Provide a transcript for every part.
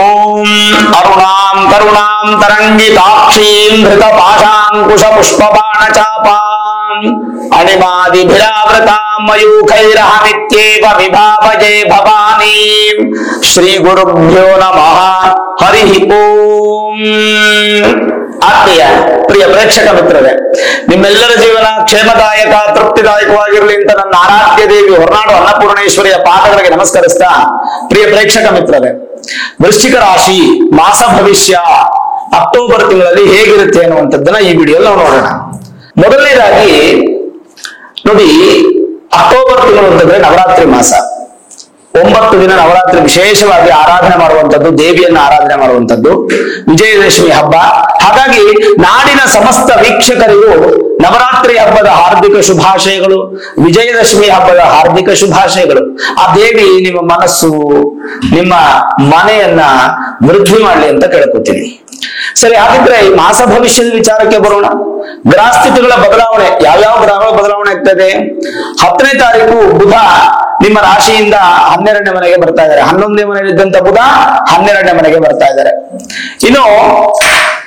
ಓಂ ಅರುಣಾಂ ಕರುಣಾಂ ತರಂಗಿತಾಕ್ಷೀಂ ಧೃತಪಾಶಾಂಕುಶ ಪುಷ್ಪಬಾಣ ಚಾಪಾಂ ಅಣಿಮಾದಿಭಿರಾವೃತಾಂ ಮಯೂಖೈರಹಮಿತ್ಯೇವ ವಿಭಾವಜೆ ಭವಾನಿ. ಶ್ರೀ ಗುರುಭ್ಯೋ ನಮಃ. ಹರಿ ಓಂ. ಆತ್ಮೀಯ ಪ್ರಿಯ ಪ್ರೇಕ್ಷಕ ಮಿತ್ರರೇ, ನಿಮ್ಮೆಲ್ಲರ ಜೀವನ ಕ್ಷೇಮದಾಯಕ ತೃಪ್ತಿದಾಯಕವಾಗಿರಲಿ ಅಂತ ನನ್ನ ಆರಾಧ್ಯ ದೇವಿ ಹೊರನಾಡು ಅನ್ನಪೂರ್ಣೇಶ್ವರಿಯ ಪಾದಗಳಿಗೆ ನಮಸ್ಕರಿಸ್ತಾ, ಪ್ರಿಯ ಪ್ರೇಕ್ಷಕ ಮಿತ್ರರೇ, ವೃಶ್ಚಿಕ ರಾಶಿ ಮಾಸ ಭವಿಷ್ಯ ಅಕ್ಟೋಬರ್ ತಿಂಗಳಲ್ಲಿ ಹೇಗಿರುತ್ತೆ ಅನ್ನುವಂಥದ್ದನ್ನ ಈ ವಿಡಿಯೋಲ್ಲಿ ನಾವು ನೋಡೋಣ. ಮೊದಲನೇದಾಗಿ ನೋಡಿ, ಅಕ್ಟೋಬರ್ ತಿಂಗಳು ಅಂತಂದ್ರೆ ನವರಾತ್ರಿ ಮಾಸ. 9 ದಿನ ನವರಾತ್ರಿ ವಿಶೇಷವಾಗಿ ಆರಾಧನೆ ಮಾಡುವಂಥದ್ದು, ದೇವಿಯನ್ನ ಆರಾಧನೆ ಮಾಡುವಂಥದ್ದು, ವಿಜಯದಶಮಿ ಹಬ್ಬ. ಹಾಗಾಗಿ ನಾಡಿನ ಸಮಸ್ತ ವೀಕ್ಷಕರಿಗೂ ನವರಾತ್ರಿ ಹಬ್ಬದ ಹಾರ್ದಿಕ ಶುಭಾಶಯಗಳು, ವಿಜಯದಶಮಿ ಹಬ್ಬದ ಹಾರ್ದಿಕ ಶುಭಾಶಯಗಳು. ಆ ದೇವಿ ನಿಮ್ಮ ಮನಸ್ಸು, ನಿಮ್ಮ ಮನೆಯನ್ನ ವೃದ್ಧಿ ಮಾಡಲಿ ಅಂತ ಕೇಳ್ಕೊತೀನಿ. ಸರಿ, ಹಾಗಿದ್ರೆ ಈ ಮಾಸ ಭವಿಷ್ಯದ ವಿಚಾರಕ್ಕೆ ಬರೋಣ. ಗ್ರಹಸ್ಥಿತಿಗಳ ಬದಲಾವಣೆ, ಯಾವ್ಯಾವ ಗ್ರಹಗಳ ಬದಲಾವಣೆ ಆಗ್ತದೆ? 10ನೇ ತಾರೀಕು ಬುಧ ನಿಮ್ಮ ರಾಶಿಯಿಂದ 12ನೇ ಮನೆಗೆ ಬರ್ತಾ ಇದ್ದಾರೆ. 11ನೇ ಮನೆಯಲ್ಲಿದ್ದಂತ ಬುಧ 12ನೇ ಮನೆಗೆ ಬರ್ತಾ ಇದ್ದಾರೆ. ಇನ್ನು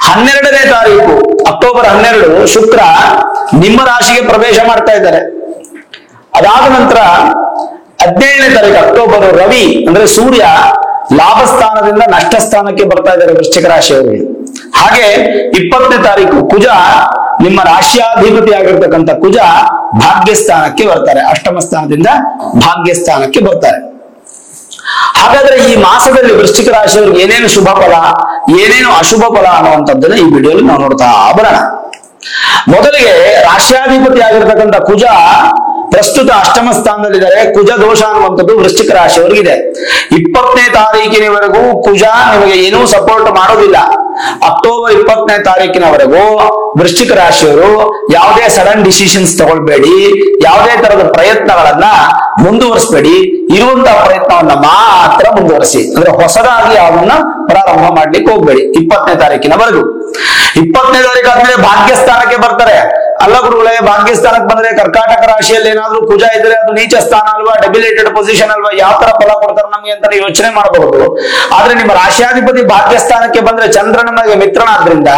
12ನೇ ತಾರೀಕು ಅಕ್ಟೋಬರ್ 12 ಶುಕ್ರ ನಿಮ್ಮ ರಾಶಿಗೆ ಪ್ರವೇಶ ಮಾಡ್ತಾ ಇದ್ದಾರೆ. ಅದಾದ ನಂತರ 15ನೇ ತಾರೀಕು ಅಕ್ಟೋಬರ್ ರವಿ ಅಂದ್ರೆ ಸೂರ್ಯ ಲಾಭ ಸ್ಥಾನದಿಂದ ನಷ್ಟ ಸ್ಥಾನಕ್ಕೆ ಬರ್ತಾ ಇದ್ದಾರೆ ವೃಶ್ಚಿಕ ರಾಶಿಯವರಿಗೆ. ಹಾಗೆ 20ನೇ ತಾರೀಕು ಕುಜ ನಿಮ್ಮ ರಾಶ್ಯಾಧಿಪತಿ ಆಗಿರ್ತಕ್ಕಂಥ ಕುಜ ಭಾಗ್ಯಸ್ಥಾನಕ್ಕೆ ಬರ್ತಾರೆ, ಅಷ್ಟಮ ಸ್ಥಾನದಿಂದ ಭಾಗ್ಯಸ್ಥಾನಕ್ಕೆ ಬರ್ತಾರೆ. ಹಾಗಾದ್ರೆ ಈ ಮಾಸದಲ್ಲಿ ವೃಶ್ಚಿಕ ರಾಶಿಯವರಿಗೆ ಏನೇನು ಶುಭ ಫಲ, ಏನೇನು ಅಶುಭ ಫಲ ಅನ್ನುವಂಥದ್ದನ್ನ ಈ ವಿಡಿಯೋಲಿ ನಾವು ನೋಡ್ತಾ ಬರೋಣ. ಮೊದಲಿಗೆ ರಾಶ್ಯಾಧಿಪತಿ ಆಗಿರ್ತಕ್ಕಂಥ ಕುಜ ಪ್ರಸ್ತುತ ಅಷ್ಟಮ ಸ್ಥಾನದಲ್ಲಿದ್ದಾರೆ. ಕುಜ ದೋಷ ಅನ್ನುವಂಥದ್ದು ವೃಶ್ಚಿಕ ರಾಶಿಯವರಿಗಿದೆ. 20ನೇ ತಾರೀಕಿನವರೆಗೂ ಕುಜ ನಿಮಗೆ ಏನೂ ಸಪೋರ್ಟ್ ಮಾಡೋದಿಲ್ಲ. ಅಕ್ಟೋಬರ್ 20ನೇ ತಾರೀಕಿನವರೆಗೂ ವೃಶ್ಚಿಕ ರಾಶಿಯವರು ಯಾವುದೇ ಸಡನ್ ಡಿಸಿಷನ್ಸ್ ತಗೊಳ್ಬೇಡಿ, ಯಾವುದೇ ತರದ ಪ್ರಯತ್ನಗಳನ್ನ ಮುಂದುವರಿಸಬೇಡಿ. ಇರುವಂತಹ ಪ್ರಯತ್ನವನ್ನ ಮಾತ್ರ ಮುಂದುವರಿಸಿ, ಅಂದ್ರೆ ಹೊಸದಾಗಿ ಯಾವನ್ನ ಪ್ರಾರಂಭ ಮಾಡ್ಲಿಕ್ಕೆ ಹೋಗ್ಬೇಡಿ 20ನೇ ತಾರೀಕಿನವರೆಗೂ. 20ನೇ ತಾರೀಕು ಆದ್ಮೇಲೆ ಭಾಗ್ಯಸ್ಥಾನಕ್ಕೆ ಬರ್ತಾರೆ. ಅಲ್ಲ ಗುರುಗಳೇ, ಭಾಗ್ಯಸ್ಥಾನಕ್ಕೆ ಬಂದ್ರೆ ಕರ್ಕಾಟಕ ರಾಶಿಯಲ್ಲಿ ಏನಾದ್ರೂ ಕುಜ ಇದ್ರೆ ಅದು ನೀಚ ಸ್ಥಾನ ಅಲ್ವಾ, ಡೆಬಿಲೇಟೆಡ್ ಪೊಸಿಷನ್ ಅಲ್ವಾ, ಯಾವ ತರ ಫಲ ಕೊಡ್ತಾರೆ ನಮ್ಗೆ ಅಂತ ಯೋಚನೆ ಮಾಡಬಹುದು. ಆದ್ರೆ ನಿಮ್ಮ ರಾಶಿಯಾಧಿಪತಿ ಭಾಗ್ಯಸ್ಥಾನಕ್ಕೆ ಬಂದ್ರೆ ಚಂದ್ರನ ಮಿತ್ರನಾದ್ರಿಂದ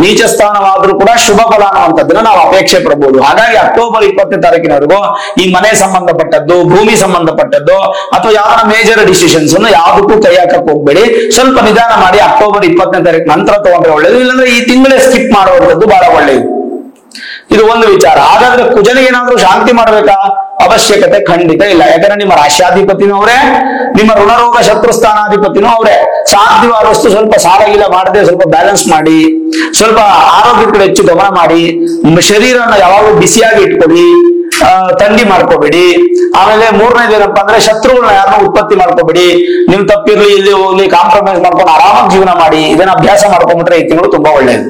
ನೀಚ ಸ್ಥಾನವಾದ್ರೂ ಕೂಡ ಶುಭ ಫಲ ಅನ್ನುವಂಥದ್ದನ್ನ ನಾವು ಅಪೇಕ್ಷೆ ಪಡಬಹುದು. ಹಾಗಾಗಿ ಅಕ್ಟೋಬರ್ 20ನೇ ತಾರೀಕಿನವರೆಗೂ ಈ ಮನೆ ಸಂಬಂಧಪಟ್ಟದ್ದು, ಭೂಮಿ ಸಂಬಂಧಪಟ್ಟದ್ದು ಅಥವಾ ಯಾವ ಮೇಜರ್ ಡಿಸಿಷನ್ಸ್ ಅನ್ನು ಯಾವುದಕ್ಕೂ ಕೈ ಹಾಕಕ್ ಹೋಗ್ಬೇಡಿ. ಸ್ವಲ್ಪ ನಿಧಾನ ಮಾಡಿ ಅಕ್ಟೋಬರ್ 20ನೇ ತಾರೀಕು ನಂತರ ತಗೊಂಡ್ರೆ ಒಳ್ಳೇದು. ಇಲ್ಲಾಂದ್ರೆ ಈ ತಿಂಗಳೇ ಸ್ಕಿಪ್ ಮಾಡುವಂಥದ್ದು ಬಹಳ ಒಳ್ಳೆಯದು. ಇದು ಒಂದು ವಿಚಾರ. ಹಾಗಾದ್ರೆ ಕುಜನಿಗೆ ಏನಾದ್ರೂ ಶಾಂತಿ ಮಾಡ್ಬೇಕಾ? ಅವಶ್ಯಕತೆ ಖಂಡಿತ ಇಲ್ಲ. ಯಾಕಂದ್ರೆ ನಿಮ್ಮ ರಾಶ್ಯಾಧಿಪತಿನೂ ಅವರೇ, ನಿಮ್ಮ ಋಣರೋಗ ಶತ್ರು ಸ್ಥಾನಾಧಿಪತಿನೂ ಅವರೇ. ಸಾಧ್ಯವಾದಷ್ಟು ಸ್ವಲ್ಪ ಸಾಲಗಿಲ್ಲ ಮಾಡದೆ ಸ್ವಲ್ಪ ಬ್ಯಾಲೆನ್ಸ್ ಮಾಡಿ, ಸ್ವಲ್ಪ ಆರೋಗ್ಯದ ಕಡೆ ಹೆಚ್ಚು ಗಮನ ಮಾಡಿ, ನಿಮ್ಮ ಶರೀರನ ಯಾವಾಗಲೂ ಬಿಸಿಯಾಗಿ ಇಟ್ಕೊಳ್ಳಿ, ಥಂಡಿ ಮಾಡ್ಕೋಬೇಡಿ. ಆಮೇಲೆ 3ನೇದೇನಪ್ಪ ಅಂದ್ರೆ ಶತ್ರುಗಳನ್ನ ಯಾರನ್ನ ಉತ್ಪತ್ತಿ ಮಾಡ್ಕೋಬೇಡಿ. ನಿಮ್ ತಪ್ಪಿರ್ಲಿ ಇಲ್ಲಿ ಹೋಗ್ಲಿ ಕಾಂಪ್ರಮೈಸ್ ಮಾಡ್ಕೊಂಡು ಆರಾಮಾಗಿ ಜೀವನ ಮಾಡಿ. ಇದನ್ನ ಅಭ್ಯಾಸ ಮಾಡ್ಕೊಂಡ್ಬಿಟ್ರೆ ಈ ತಿಂಗಳು ತುಂಬಾ ಒಳ್ಳೆಯದು.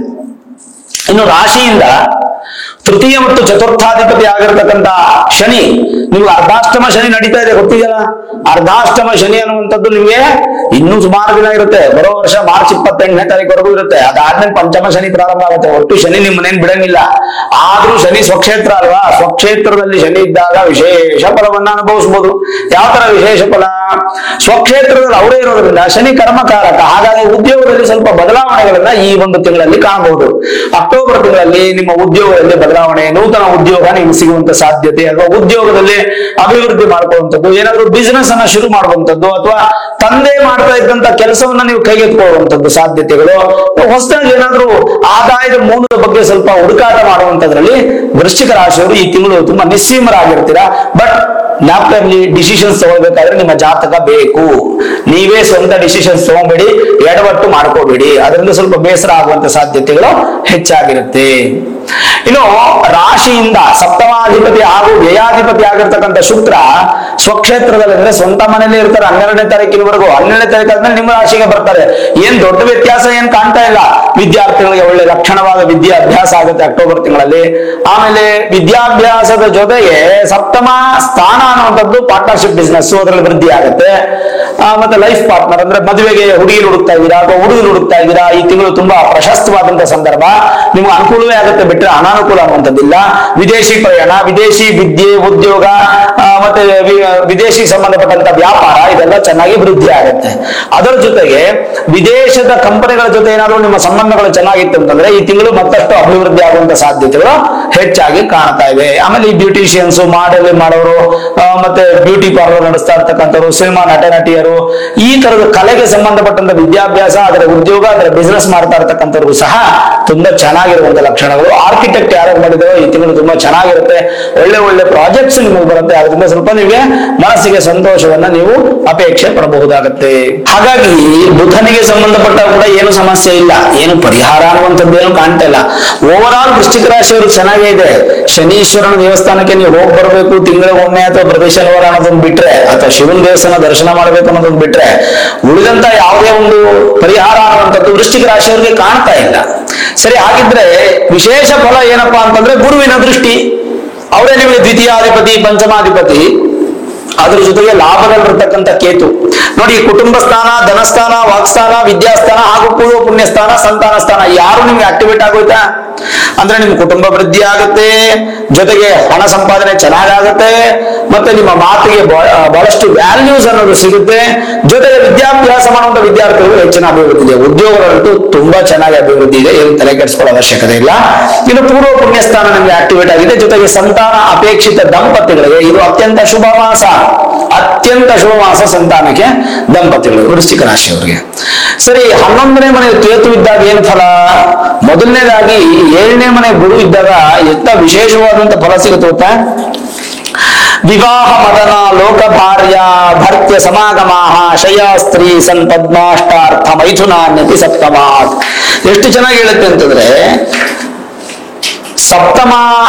ಇನ್ನು ರಾಶಿಯಿಂದ ತೃತೀಯ ಮತ್ತು ಚತುರ್ಥಾಧಿಪತಿ ಆಗಿರತಕ್ಕಂತ ಶನಿ, ನೀವು ಅರ್ಧಾಷ್ಟಮ ಶನಿ ನಡೀತಾ ಇದೆ ಗೊತ್ತಿದೆಯಲ್ಲ. ಅರ್ಧಾಷ್ಟಮ ಶನಿ ಅನ್ನುವಂಥದ್ದು ನಿಮಗೆ ಇನ್ನೂ ಸುಮಾರು ದಿನ ಇರುತ್ತೆ. ಬರೋ ವರ್ಷ ಮಾರ್ಚ್ 28ನೇ ತಾರೀಕುವರೆಗೂ ಇರುತ್ತೆ. ಅದಾದ್ಮೇಲೆ ಪಂಚಮ ಶನಿ ಪ್ರಾರಂಭ ಆಗುತ್ತೆ. ಒಟ್ಟು ಶನಿ ನಿಮ್ಮ ಮನೇನ್ ಬಿಡಂಗಿಲ್ಲ. ಆದ್ರೂ ಶನಿ ಸ್ವಕ್ಷೇತ್ರ ಅಲ್ವಾ, ಸ್ವಕ್ಷೇತ್ರದಲ್ಲಿ ಶನಿ ಇದ್ದಾಗ ವಿಶೇಷ ಫಲವನ್ನ ಅನುಭವಿಸಬಹುದು. ಯಾವ ತರ ವಿಶೇಷ ಫಲ? ಸ್ವಕ್ಷೇತ್ರದಲ್ಲಿ ಅವರೇ ಇರೋದ್ರಿಂದ ಶನಿ ಕರ್ಮಕಾರಕ. ಹಾಗಾಗಿ ಉದ್ಯೋಗದಲ್ಲಿ ಸ್ವಲ್ಪ ಬದಲಾವಣೆಗಳನ್ನ ಈ ಒಂದು ತಿಂಗಳಲ್ಲಿ ಕಾಣಬಹುದು. ಅಕ್ಟೋಬರ್ ತಿಂಗಳಲ್ಲಿ ನಿಮ್ಮ ಉದ್ಯೋಗದಲ್ಲಿ ಬದಲಾವಣೆ, ನೂತನ ಉದ್ಯೋಗ ನಿಮ್ಗೆ ಸಿಗುವಂತ ಸಾಧ್ಯತೆ, ಅಥವಾ ಉದ್ಯೋಗದಲ್ಲಿ ಅಭಿವೃದ್ಧಿ ಮಾಡುವಂಥದ್ದು, ಏನಾದ್ರೂ ಬಿಸಿನೆಸ್ ಅನ್ನ ಶುರು ಮಾಡುವಂಥದ್ದು, ಅಥವಾ ತಂದೆ ಮಾಡ್ತಾ ಇದ್ದಂತ ಕೆಲಸವನ್ನ ನೀವು ಕೈಗೆತ್ತಿಕೊಳ್ಳುವಂಥದ್ದು ಸಾಧ್ಯತೆಗಳು, ಹೊಸದಾಗಿ ಏನಾದ್ರೂ ಆದಾಯದ ಮೂಲದ ಬಗ್ಗೆ ಸ್ವಲ್ಪ ಹುಡುಕಾಟ ಮಾಡುವಂತದ್ರಲ್ಲಿ ವೃಶ್ಚಿಕ ರಾಶಿಯವರು ಈ ತಿಂಗಳು ತುಂಬಾ ನಿಸ್ಸೀಮರಾಗಿರ್ತೀರಾ. ಬಟ್ ಜ್ಞಾಪಕದಲ್ಲಿ ಡಿಸಿಷನ್ಸ್ ತಗೊಳ್ಬೇಕಾದ್ರೆ ನಿಮ್ಮ ಜಾತಕ ಬೇಕು. ನೀವೇ ಸ್ವಂತ ಡಿಸಿಷನ್ಸ್ ತಗೊಂಬೇಡಿ, ಎಡವಟ್ಟು ಮಾಡ್ಕೋಬೇಡಿ. ಅದರಿಂದ ಸ್ವಲ್ಪ ಬೇಸರ ಆಗುವಂತ ಸಾಧ್ಯತೆಗಳು ಹೆಚ್ಚಾಗಿರುತ್ತೆ. ಇನ್ನು ರಾಶಿಯಿಂದ ಸಪ್ತಮಾಧಿಪತಿ ಹಾಗೂ ವ್ಯಯಾಧಿಪತಿ ಆಗಿರ್ತಕ್ಕಂಥ ಶುಕ್ರ ಸ್ವಕ್ಷೇತ್ರದಲ್ಲಿ ಅಂದ್ರೆ ಸ್ವಂತ ಮನೆಯಲ್ಲಿ ಇರ್ತಾರೆ 12ನೇ ತಾರೀಕಿನವರೆಗೂ. 12ನೇ ತಾರೀಕು ಆದ್ಮೇಲೆ ನಿಮ್ಮ ರಾಶಿಗೆ ಬರ್ತಾರೆ. ಏನ್ ದೊಡ್ಡ ವ್ಯತ್ಯಾಸ ಏನ್ ಕಾಣ್ತಾ ಇಲ್ಲ. ವಿದ್ಯಾರ್ಥಿಗಳಿಗೆ ಒಳ್ಳೆ ಲಕ್ಷಣವಾದ ವಿದ್ಯಾಭ್ಯಾಸ ಆಗುತ್ತೆ ಅಕ್ಟೋಬರ್ ತಿಂಗಳಲ್ಲಿ. ಆಮೇಲೆ ವಿದ್ಯಾಭ್ಯಾಸದ ಜೊತೆಗೆ ಸಪ್ತಮ ಸ್ಥಾನ ಅನ್ನುವಂಥದ್ದು ಪಾರ್ಟ್ನರ್ಶಿಪ್ ಬಿಸ್ನೆಸ್, ಅದರಲ್ಲಿ ವೃದ್ಧಿ ಆಗುತ್ತೆ. ಮತ್ತೆ ಲೈಫ್ ಪಾರ್ಟ್ನರ್ ಅಂದ್ರೆ ಮದುವೆಗೆ ಹುಡುಗಿ ಹುಡುಕ್ತಾ ಇದ್ದೀರಾ ಅಥವಾ ಹುಡುಗರು ಹುಡುಕ್ತಾ ಇದ್ದೀರಾ, ಈ ತಿಂಗಳು ತುಂಬಾ ಪ್ರಶಸ್ತವಾದಂತಹ ಸಂದರ್ಭ. ನಿಮ್ಗೆ ಅನುಕೂಲವೇ ಆಗುತ್ತೆ, ಬಿಟ್ಟರೆ ಅನಾನುಕೂಲ ಅನ್ನುವಂಥದ್ದಿಲ್ಲ. ವಿದೇಶಿ ಪ್ರಯಾಣ, ವಿದೇಶಿ ವಿದ್ಯೆ, ಉದ್ಯೋಗ, ಮತ್ತೆ ವಿದೇಶಿ ಸಂಬಂಧಪಟ್ಟಂತ ವ್ಯಾಪಾರ ಇದೆಲ್ಲ ಚೆನ್ನಾಗಿ ವೃದ್ಧಿ ಆಗುತ್ತೆ. ಅದರ ಜೊತೆಗೆ ವಿದೇಶದ ಕಂಪನಿಗಳ ಜೊತೆ ಏನಾದರೂ ನಿಮ್ಮ ಸಂಬಂಧಗಳು ಚೆನ್ನಾಗಿತ್ತು ಅಂತಂದ್ರೆ ಈ ತಿಂಗಳು ಮತ್ತಷ್ಟು ಅಭಿವೃದ್ಧಿ ಆಗುವಂತ ಸಾಧ್ಯತೆಗಳು ಹೆಚ್ಚಾಗಿ ಕಾಣ್ತಾ ಇವೆ. ಆಮೇಲೆ ಈ ಬ್ಯೂಟಿಷಿಯನ್ಸ್, ಮಾಡೆಲ್ ಮಾಡೋರು, ಮತ್ತೆ ಬ್ಯೂಟಿ ಪಾರ್ಲರ್ ನಡೆಸ್ತಾ ಇರ್ತಕ್ಕಂಥವ್ರು, ಸಿನಿಮಾ ನಟ ನಟಿಯರು, ಈ ತರದ ಕಲೆಗೆ ಸಂಬಂಧಪಟ್ಟಂತ ವಿದ್ಯಾಭ್ಯಾಸ, ಅದರ ಉದ್ಯೋಗ, ಅದರ ಬಿಸಿನೆಸ್ ಮಾಡ್ತಾ ಇರ್ತಕ್ಕಂಥವ್ರು ಸಹ ತುಂಬಾ ಚೆನ್ನಾಗಿರುವಂತ ಲಕ್ಷಣಗಳು. ಆರ್ಕಿಟೆಕ್ಟ್ ಯಾರು ಮಾಡಿದರೋ ಈ ತಿಂಗಳು ತುಂಬಾ ಚೆನ್ನಾಗಿರುತ್ತೆ. ಒಳ್ಳೆ ಒಳ್ಳೆ ಪ್ರಾಜೆಕ್ಟ್ಸ್ ನಿಮಗೆ ಬರುತ್ತೆ. ಅದರಿಂದ ಸ್ವಲ್ಪ ನಿಮಗೆ ಮನಸ್ಸಿಗೆ ಸಂತೋಷವನ್ನ ನೀವು ಅಪೇಕ್ಷೆ ಪಡಬಹುದಾಗುತ್ತೆ. ಹಾಗಾಗಿ ಬುಧನಿಗೆ ಸಂಬಂಧಪಟ್ಟ ಕೂಡ ಏನು ಸಮಸ್ಯೆ ಇಲ್ಲ, ಏನು ಪರಿಹಾರ ಅನ್ನುವಂಥದ್ದು ಏನು ಕಾಣ್ತಾ ಇಲ್ಲ. ಓವರ್ ಆಲ್ ವೃಶ್ಚಿಕ ರಾಶಿಯವರು ಚೆನ್ನಾಗೇ ಇದೆ. ಶನೀಶ್ವರನ ದೇವಸ್ಥಾನಕ್ಕೆ ನೀವು ಹೋಗಿ ಬರಬೇಕು ತಿಂಗಳಿಗೊಮ್ಮೆ, ಅಥವಾ ಪ್ರತಿ ಶನಿವಾರ ಅನ್ನೋದನ್ನ ಬಿಟ್ರೆ, ಅಥವಾ ಶಿವನ ದೇವಸ್ಥಾನ ದರ್ಶನ ಮಾಡಬೇಕು ಅನ್ನೋದನ್ನ ಬಿಟ್ರೆ ಉಳಿದಂತ ಯಾವುದೇ ಒಂದು ಪರಿಹಾರ ಅನ್ನುವಂಥದ್ದು ವೃಶ್ಚಿಕ ರಾಶಿಯವರಿಗೆ ಕಾಣ್ತಾ ಇಲ್ಲ. ಸರಿ, ಹಾಗಿದ್ರೆ ವಿಶೇಷ ಫಲ ಏನಪ್ಪಾ ಅಂತಂದ್ರೆ ಗುರುವಿನ ದೃಷ್ಟಿ. ಅವರೇ ನಿಮಗೆ ದ್ವಿತೀಯಾಧಿಪತಿ, ಪಂಚಮಾಧಿಪತಿ, ಅದ್ರ ಜೊತೆಗೆ ಲಾಭದಲ್ಲಿರ್ತಕ್ಕಂಥ ಕೇತು. ನೋಡಿ, ಕುಟುಂಬ ಸ್ಥಾನ, ಧನಸ್ಥಾನ, ವಾಕ್ಸ್ಥಾನ, ವಿದ್ಯಾಸ್ಥಾನ ಹಾಗೂ ಪೂರ್ವ ಪುಣ್ಯ ಸ್ಥಾನ, ಸಂತಾನ ಸ್ಥಾನ ಯಾರು ನಿಮ್ಗೆ ಆಕ್ಟಿವೇಟ್ ಆಗೋಯ್ತಾ ಅಂದ್ರೆ ನಿಮ್ ಕುಟುಂಬ ವೃದ್ಧಿ ಆಗುತ್ತೆ, ಜೊತೆಗೆ ಹಣ ಸಂಪಾದನೆ ಚೆನ್ನಾಗಾಗುತ್ತೆ, ಮತ್ತೆ ನಿಮ್ಮ ಮಾತಿಗೆ ಬಹಳಷ್ಟು ವ್ಯಾಲ್ಯೂಸ್ ಅನ್ನೋದು ಸಿಗುತ್ತೆ, ಜೊತೆಗೆ ವಿದ್ಯಾಭ್ಯಾಸ ಮಾಡುವಂತ ವಿದ್ಯಾರ್ಥಿಗಳು ಹೆಚ್ಚಿನ ಅಭಿವೃದ್ಧಿ ಇದೆ. ಉದ್ಯೋಗಗಳಂತೂ ತುಂಬಾ ಚೆನ್ನಾಗಿ ಅಭಿವೃದ್ಧಿ ಇದೆ, ಏನು ತಲೆ ಕೆಡಿಸ್ಕೊಳ್ಳೋ ಅವಶ್ಯಕತೆ ಇಲ್ಲ. ಇನ್ನು ಪೂರ್ವ ಪುಣ್ಯ ಸ್ಥಾನ ನಿಮ್ಗೆ ಆಕ್ಟಿವೇಟ್ ಆಗಿದೆ, ಜೊತೆಗೆ ಸಂತಾನ ಅಪೇಕ್ಷಿತ ದಂಪತಿಗಳಿಗೆ ಇದು ಅತ್ಯಂತ ಶುಭ ಮಾಸ. ಅತ್ಯಂತ ಶುಭ ಮಾಸ ಸಂತಾನಕ್ಕೆ, ದಂಪತಿಗಳು, ವೃಶ್ಚಿಕ ರಾಶಿಯವರಿಗೆ. ಸರಿ, 11ನೇ ಮನೆ ಕೇತು ಇದ್ದಾಗ ಏನ್ ಫಲ? ಮೊದಲನೇದಾಗಿ 7ನೇ ಮನೆ ಗುರು ಇದ್ದಾಗ ಎಂತ ವಿಶೇಷವಾದಂತ ಫಲ ಸಿಗುತ್ತೆ ಗೊತ್ತಾ? ವಿವಾಹ ಮದನ ಲೋಕ ಭಾರ್ಯ ಭರ್ತ್ಯ ಸಮಾಗಮ ಶಯ ಸ್ತ್ರೀ ಸನ್ ಪದ್ಮಾಷ್ಟಾರ್ಥ ಮೈಥುನಾನ್ಯತಿ ಸಪ್ತಮಾತ್. ಎಷ್ಟು ಚೆನ್ನಾಗಿ ಹೇಳುತ್ತೆ ಅಂತಂದ್ರೆ, ಸಪ್ತಮ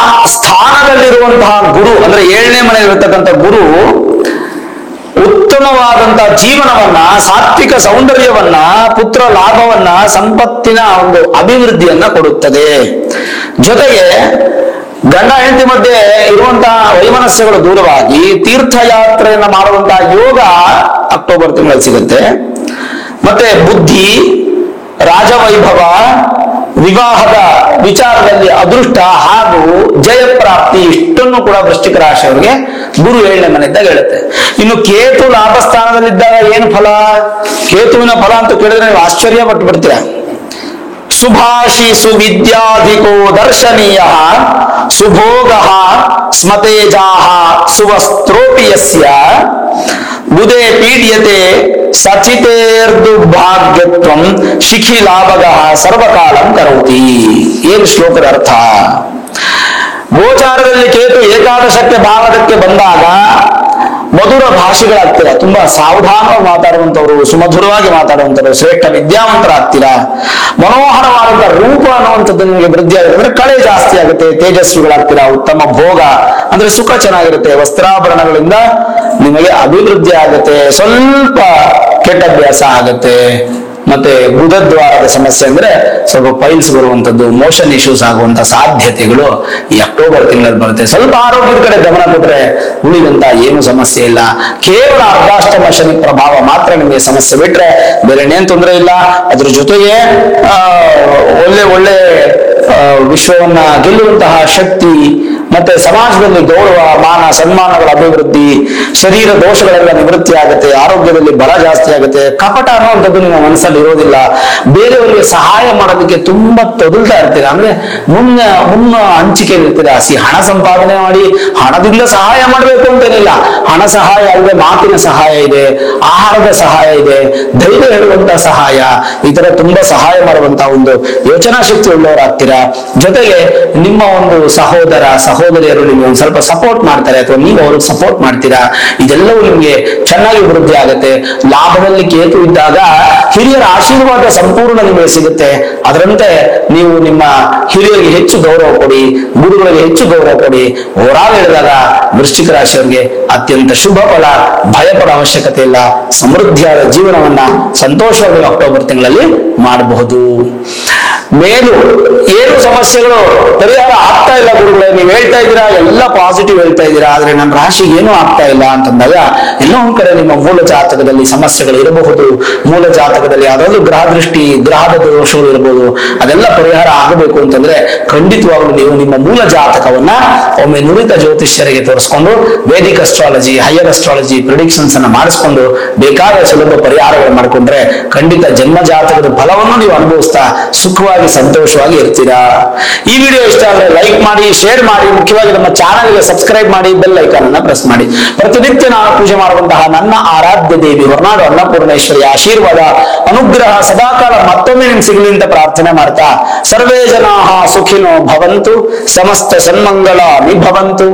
ಸ್ಥಾನದಲ್ಲಿರುವಂತಹ ಗುರು ಅಂದ್ರೆ 7ನೇ ಮನೆಯಲ್ಲಿರ್ತಕ್ಕಂಥ ಗುರು ಉತ್ತಮವಾದಂತಹ ಜೀವನವನ್ನ, ಸಾತ್ವಿಕ ಸೌಂದರ್ಯವನ್ನ, ಪುತ್ರ ಲಾಭವನ್ನ, ಸಂಪತ್ತಿನ ಒಂದು ಅಭಿವೃದ್ಧಿಯನ್ನ ಕೊಡುತ್ತದೆ. ಜೊತೆಗೆ ಗಂಡ ಹೆಂಡತಿ ಮಧ್ಯೆ ಇರುವಂತಹ ವೈಮನಸ್ಯಗಳು ದೂರವಾಗಿ ತೀರ್ಥಯಾತ್ರೆಯನ್ನ ಮಾಡುವಂತಹ ಯೋಗ ಅಕ್ಟೋಬರ್ ತಿಂಗಳಲ್ಲಿ ಸಿಗುತ್ತೆ. ಮತ್ತೆ ಬುದ್ಧಿ, ರಾಜವೈಭವ, ವಿವಾಹದ ವಿಚಾರದಲ್ಲಿ ಅದೃಷ್ಟ ಹಾಗೂ ಜಯಪ್ರಾಪ್ತಿ ಇಷ್ಟನ್ನು ಕೂಡ ವೃಶ್ಚಿಕ ರಾಶಿಯವರಿಗೆ ಗುರು 7ನೇ ಮನೆಯಿದ್ದಾಗ ಹೇಳುತ್ತೆ. ಇನ್ನು ಕೇತು ಲಾಭಸ್ಥಾನದಲ್ಲಿದ್ದಾಗ ಏನು ಫಲ? ಕೇತುವಿನ ಫಲ ಅಂತ ಕೇಳಿದ್ರೆ ನೀವು ಆಶ್ಚರ್ಯ ಪಟ್ಟು ಬಿಡ್ತೀರ. ಸುಭಾಷಿ ಸುವಿದ್ಯಾಧಿಕೋ ದರ್ಶನೀಯ ಸುಭೋಗ ಸ್ಮತೇಜಾ ಸುವಸ್ತ್ರೋಪಿಯಸ್ಯ ಬುಧೇ ಪೀಡ್ಯತೆ ಸಚಿತೇರ್ದುರ್ಭಾಗ್ಯತ್ವಂ ಶಿಖಿ ಲಾಭಗ ಸರ್ವಕಾಲಂ ಕರೋತಿ. ಏನು ಶ್ಲೋಕದ ಅರ್ಥ? ಗೋಚಾರದಲ್ಲಿ ಕೇತು ಏಕಾದಶಕ್ಕೆ ಭಾವದಕ್ಕೆ ಬಂದಾಗ ಮಧುರ ಭಾಷೆಗಳಾಗ್ತೀರಾ, ತುಂಬಾ ಸಾವಧಾನವಾಗಿ ಮಾತಾಡುವಂತವ್ರು, ಸುಮಧುರವಾಗಿ ಮಾತಾಡುವಂತವ್ರು, ಶ್ರೇಷ್ಠ ವಿದ್ಯಾವಂತರಾಗ್ತೀರಾ, ಮನೋಹರವಾದಂತಹ ರೂಪ ಅನ್ನುವಂಥದ್ದು ನಿಮಗೆ ವೃದ್ಧಿ ಆಗುತ್ತೆ. ಅಂದ್ರೆ ಕಳೆ ಜಾಸ್ತಿ ಆಗುತ್ತೆ, ತೇಜಸ್ವಿಗಳಾಗ್ತೀರಾ, ಉತ್ತಮ ಭೋಗ ಅಂದ್ರೆ ಸುಖ ಚೆನ್ನಾಗಿರುತ್ತೆ, ವಸ್ತ್ರಾಭರಣಗಳಿಂದ ನಿಮಗೆ ಅಭಿವೃದ್ಧಿ ಆಗುತ್ತೆ, ಸ್ವಲ್ಪ ಕೆಟ್ಟ ಅಭ್ಯಾಸ ಆಗುತ್ತೆ. ಮತ್ತೆ ಬುಧದ್ವಾರದ ಸಮಸ್ಯೆ ಅಂದ್ರೆ ಸ್ವಲ್ಪ ಪೈಲ್ಸ್ ಬರುವಂತದ್ದು, ಮೋಷನ್ ಇಶ್ಯೂಸ್ ಆಗುವಂತ ಸಾಧ್ಯತೆಗಳು ಈ ಅಕ್ಟೋಬರ್ ತಿಂಗಳಲ್ಲಿ ಬರುತ್ತೆ. ಸ್ವಲ್ಪ ಆರೋಗ್ಯದ ಕಡೆ ಗಮನ ಕೊಟ್ರೆ ಉಳಿದಂತ ಏನು ಸಮಸ್ಯೆ ಇಲ್ಲ. ಕೇವಲ ಅರ್ಧಾಷ್ಟಮ ಶನಿ ಪ್ರಭಾವ ಮಾತ್ರ ನಿಮಗೆ ಸಮಸ್ಯೆ, ಬಿಟ್ರೆ ಬೇರೆ ಏನೇನ್ ತೊಂದರೆ ಇಲ್ಲ. ಅದ್ರ ಜೊತೆಗೆ ಒಳ್ಳೆ ಒಳ್ಳೆ ವಿಶ್ವವನ್ನ ಗೆಲ್ಲುವಂತಹ ಶಕ್ತಿ, ಮತ್ತೆ ಸಮಾಜದಲ್ಲಿ ಗೌರವ, ಮಾನ, ಸನ್ಮಾನಗಳ ಅಭಿವೃದ್ಧಿ, ಶರೀರ ದೋಷಗಳೆಲ್ಲ ನಿವೃತ್ತಿ ಆಗುತ್ತೆ, ಆರೋಗ್ಯದಲ್ಲಿ ಬಲ ಜಾಸ್ತಿ ಆಗುತ್ತೆ, ಕಪಟ ಅನ್ನುವಂಥದ್ದು ನಿಮ್ಮ ಮನಸ್ಸಲ್ಲಿ ಇರೋದಿಲ್ಲ, ಬೇರೆಯವರಿಗೆ ಸಹಾಯ ಮಾಡೋದಕ್ಕೆ ತುಂಬಾ ತೊದಲ್ತಾ ಇರ್ತೀರಾ. ಅಂದ್ರೆ ಮುನ್ನ ಹಂಚಿಕೆ ಇರ್ತೀರಾ. ಹಣ ಸಂಪಾದನೆ ಮಾಡಿ ಹಣದಿಂದ ಸಹಾಯ ಮಾಡಬೇಕು ಅಂತೇನಿಲ್ಲ, ಹಣ ಸಹಾಯ ಅಲ್ಲದೆ ಮಾತಿನ ಸಹಾಯ ಇದೆ, ಆಹಾರದ ಸಹಾಯ ಇದೆ, ಧೈರ್ಯ ಹೇಳುವಂತಹ ಸಹಾಯ, ಈ ತರ ತುಂಬಾ ಸಹಾಯ ಮಾಡುವಂತಹ ಒಂದು ಯೋಚನಾ ಶಕ್ತಿ ಉಳ್ಳವರಾಗ್ತೀರಾ. ಜೊತೆಗೆ ನಿಮ್ಮ ಒಂದು ಸಹೋದರಿಯರು ನಿಮ್ಗೆ ಒಂದು ಸ್ವಲ್ಪ ಸಪೋರ್ಟ್ ಮಾಡ್ತಾರೆ, ಅಥವಾ ನೀವು ಅವ್ರಿಗೆ ಸಪೋರ್ಟ್ ಮಾಡ್ತೀರಾ. ಇದೆಲ್ಲವೂ ನಿಮ್ಗೆ ಚೆನ್ನಾಗಿ ವೃದ್ಧಿ ಆಗುತ್ತೆ. ಲಾಭದಲ್ಲಿ ಕೇತು ಇದ್ದಾಗ ಹಿರಿಯರ ಆಶೀರ್ವಾದ ಸಂಪೂರ್ಣ ನಿಮಗೆ ಸಿಗುತ್ತೆ. ಅದರಂತೆ ನೀವು ನಿಮ್ಮ ಹಿರಿಯರಿಗೆ ಹೆಚ್ಚು ಗೌರವ ಕೊಡಿ, ಗುರುಗಳಿಗೆ ಹೆಚ್ಚು ಗೌರವ ಕೊಡಿ. ಓವರಾಲ್ ಹೇಳಿದಾಗ ವೃಶ್ಚಿಕ ರಾಶಿಯವರಿಗೆ ಅತ್ಯಂತ ಶುಭ ಫಲ, ಭಯಪಡೋ ಅವಶ್ಯಕತೆ ಇಲ್ಲ. ಸಮೃದ್ಧಿಯಾದ ಜೀವನವನ್ನ ಸಂತೋಷವಾಗಿ ಅಕ್ಟೋಬರ್ ತಿಂಗಳಲ್ಲಿ ಮಾಡಬಹುದು. ಮೇಲು ಏನು ಸಮಸ್ಯೆಗಳು ಪರಿಹಾರ ಆಗ್ತಾ ಇಲ್ಲ ಗುರುಗಳೇ, ನೀವು ಹೇಳ್ತಾ ಇದ್ದೀರಾ ಎಲ್ಲ ಪಾಸಿಟಿವ್ ಹೇಳ್ತಾ ಇದ್ದೀರಾ, ಆದ್ರೆ ನನ್ನ ರಾಶಿಗೆ ಏನೂ ಆಗ್ತಾ ಇಲ್ಲ ಅಂತಂದಾಗ ಎಲ್ಲೋ ಒಂದ್ ಕಡೆ ನಿಮ್ಮ ಮೂಲ ಜಾತಕದಲ್ಲಿ ಸಮಸ್ಯೆಗಳು ಇರಬಹುದು. ಮೂಲ ಜಾತಕದಲ್ಲಿ ಯಾವ್ದಾದ್ರು ಗ್ರಹ ದೃಷ್ಟಿ, ಗ್ರಹದ ದೋಷಗಳು ಇರಬಹುದು. ಅದೆಲ್ಲ ಪರಿಹಾರ ಆಗಬೇಕು ಅಂತಂದ್ರೆ ಖಂಡಿತವಾಗ್ಲೂ ನೀವು ನಿಮ್ಮ ಮೂಲ ಜಾತಕವನ್ನ ಒಮ್ಮೆ ನುರಿತ ಜ್ಯೋತಿಷ್ಯರಿಗೆ ತೋರಿಸ್ಕೊಂಡು Vedic astrology, higher astrology predictions ಅನ್ನ ಮಾಡಿಸ್ಕೊಂಡು ಬೇಕಾದ ಸುಲಭ ಪರಿಹಾರಗಳು ಮಾಡಿಕೊಂಡ್ರೆ ಖಂಡಿತ ಜನ್ಮ ಜಾತಕದ ಫಲವನ್ನು ನೀವು ಅನುಭವಿಸ್ತಾ ಸುಖವಾಗಿ ಸಂತೋಷವಾಗಿ ಇರ್ತೀರಾ. ಈ ವಿಡಿಯೋ ಇಷ್ಟ ಆದ್ರೆ ಲೈಕ್ ಮಾಡಿ, ಶೇರ್ ಮಾಡಿ, ಮುಖ್ಯವಾಗಿ ನಮ್ಮ ಚಾನಲ್ಗೆ ಸಬ್ಸ್ಕ್ರೈಬ್ ಮಾಡಿ, ಬೆಲ್ ಐಕಾನ್ ಅನ್ನ ಪ್ರೆಸ್ ಮಾಡಿ. ಪ್ರತಿನಿತ್ಯ ನಾನು ಪೂಜೆ ಮಾಡುವಂತಹ ನನ್ನ ಆರಾಧ್ಯ ದೇವಿ ಹೊರನಾಡು ಅನ್ನಪೂರ್ಣೇಶ್ವರಿ ಆಶೀರ್ವಾದ ಅನುಗ್ರಹ ಸದಾಕಾಲ ಮತ್ತೊಮ್ಮೆ ನಿಮ್ ಸಿಗಲಿ ಅಂತ ಪ್ರಾರ್ಥನೆ ಮಾಡ್ತಾ ಸರ್ವೇ ಜನಾಃ ಸುಖಿನೋ ಭವಂತು, ಸಮಸ್ತ ಸನ್ಮಂಗಳ ನಿಭವಂತು.